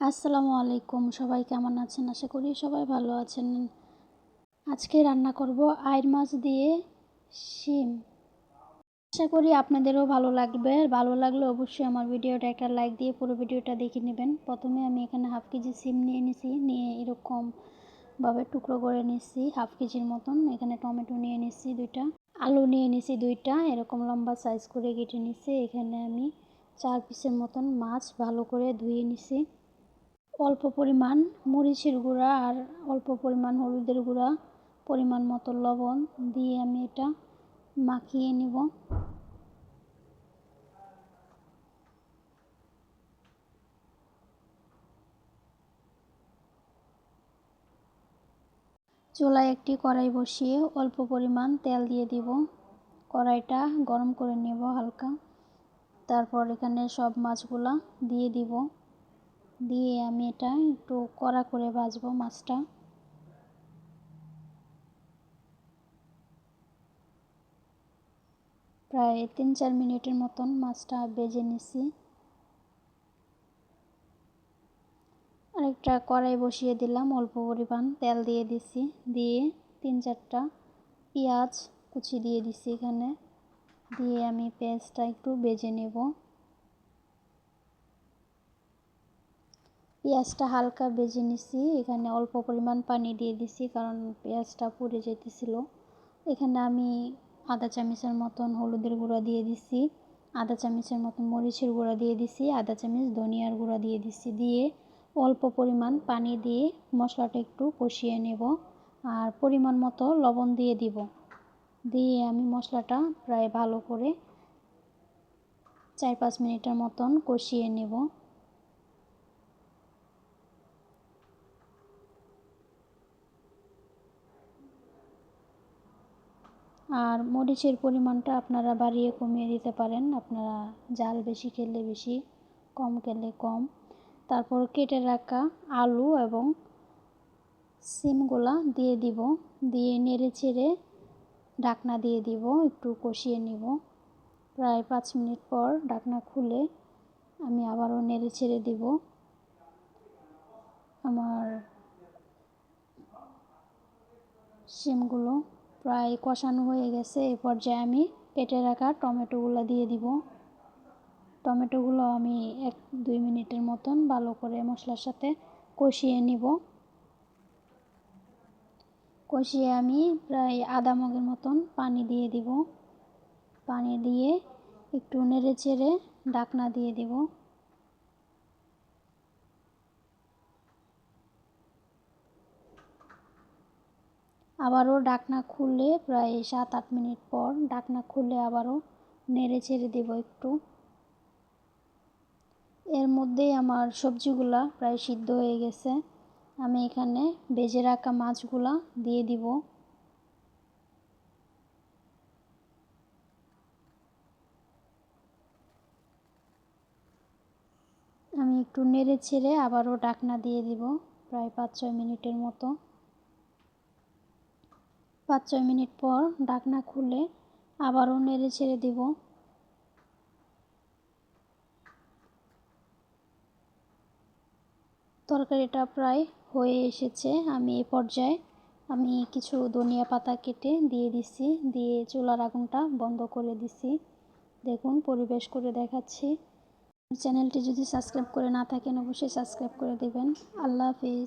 আসসালামু আলাইকুম। সবাই কেমন আছেন? আশা করি সবাই ভালো আছেন। আজকে রান্না করব আইড় মাছ দিয়ে শিম। আশা করি আপনাদেরও ভালো লাগবে। ভালো লাগলে অবশ্যই আমার ভিডিওটা একটা লাইক দিয়ে পুরো ভিডিওটা দেখে নেবেন। প্রথমে আমি এখানে হাফ কেজি শিম নিয়ে নিছি। নিয়ে এরকমভাবে টুকরো করে নিচ্ছি হাফ কেজির মতন। এখানে টমেটো নিয়ে নিচ্ছি 2টা, আলু নিয়ে নিচ্ছি 2টা, এরকম লম্বা সাইজ করে কেটে নিচ্ছি। এখানে আমি 4 পিসের মতন মাছ ভালো করে ধুয়ে নিচ্ছি। অল্প পরিমাণ মরিচের গুঁড়া আর অল্প পরিমাণ হলুদের গুঁড়া, পরিমাণ মতো লবণ দিয়ে আমি এটা মাখিয়ে নিব। চুলায় একটি কড়াই বসিয়ে অল্প পরিমাণ তেল দিয়ে দিব। কড়াইটা গরম করে নেব হালকা। তারপর এখানে সব মাছগুলা দিয়ে দিব। দিয়ে আমি এটা একটু কড়া করে ভাজবো মাছটা। প্রায় 3-4 মিনিটের মতন মাছটা ভেজে নিছি। আরেকটা কড়াই বসিয়ে দিলাম, অল্প পরিমাণ তেল দিয়ে দিছি। দিয়ে 3-4টা পেঁয়াজ কুচি দিয়ে দিছি এখানে। দিয়ে আমি পেঁয়াজটা একটু ভেজে নেব। পেঁয়াজটা হালকা ভেজে নিছি। এখানে অল্প পরিমাণ পানি দিয়ে দিছি, কারণ পেঁয়াজটা পুড়ে যেতেছিল। এখানে আমি আধা চামচের মতন হলুদের গুঁড়া দিয়ে দিছি, আধা চামচের মতন মরিচের গুঁড়া দিয়ে দিছি, আধা চামচ ধনিয়ার গুঁড়া দিয়ে দিছি। দিয়ে অল্প পরিমাণ পানি দিয়ে মশলাটা একটু কষিয়ে নেব। আর পরিমাণ মতো লবণ দিয়ে দিব। দিয়ে আমি মশলাটা প্রায় ভালো করে 4-5 মিনিটের মতন কষিয়ে নেব। আর মরিচের পরিমাণটা আপনারা বাড়িয়ে কমিয়ে দিতে পারেন। আপনারা ঝাল বেশি খেলে বেশি, কম খেলে কম। তারপর কেটে রাখা আলু এবং সিমগুলা দিয়ে দিব। দিয়ে নেড়ে চেড়ে ঢাকনা দিয়ে দিব, একটু কষিয়ে নিব। প্রায় 5 মিনিট পর ঢাকনা খুলে আমি আবারও নেড়ে ছেড়ে দিব। আমার শিমগুলো প্রায় কষানো হয়ে গেছে। এই পর্যায়ে আমি কেটে রাখা টমেটোগুলো দিয়ে দিব। টমেটোগুলো আমি 1-2 মিনিটের মতন ভালো করে মশলার সাথে কষিয়ে নিব। কষিয়ে আমি প্রায় আধা মগের মতন পানি দিয়ে দিব। পানি দিয়ে একটু নেড়ে চেড়ে ঢাকনা দিয়ে দিব। আবারও ঢাকনা খুলে প্রায় 7-8 মিনিট পর ঢাকনা খুলে আবারও নেড়ে চেড়ে দেব একটু। এর মধ্যেই আমার সবজিগুলা প্রায় সিদ্ধ হয়ে গেছে। আমি এখানে ভেজে রাখা মাছগুলা দিয়ে দিব। আমি একটু নেড়ে ছেড়ে আবারও ঢাকনা দিয়ে দিব প্রায় 5-6 মিনিটের মতো। 5-6 মিনিট পর ঢাকনা খুলে আবারও নেড়ে ছেড়ে দিব। তরকারিটা প্রায় হয়ে এসেছে। আমি এই পর্যায়ে কিছু ধনিয়া পাতা কেটে দিয়ে দিছি। দিয়ে চুলার আগুনটা বন্ধ করে দিছি। দেখুন পরিবেশ করে দেখাচ্ছি। চ্যানেলটি যদি সাবস্ক্রাইব করে না থাকেন অবশ্যই সাবস্ক্রাইব করে দেবেন। আল্লাহ হাফিজ।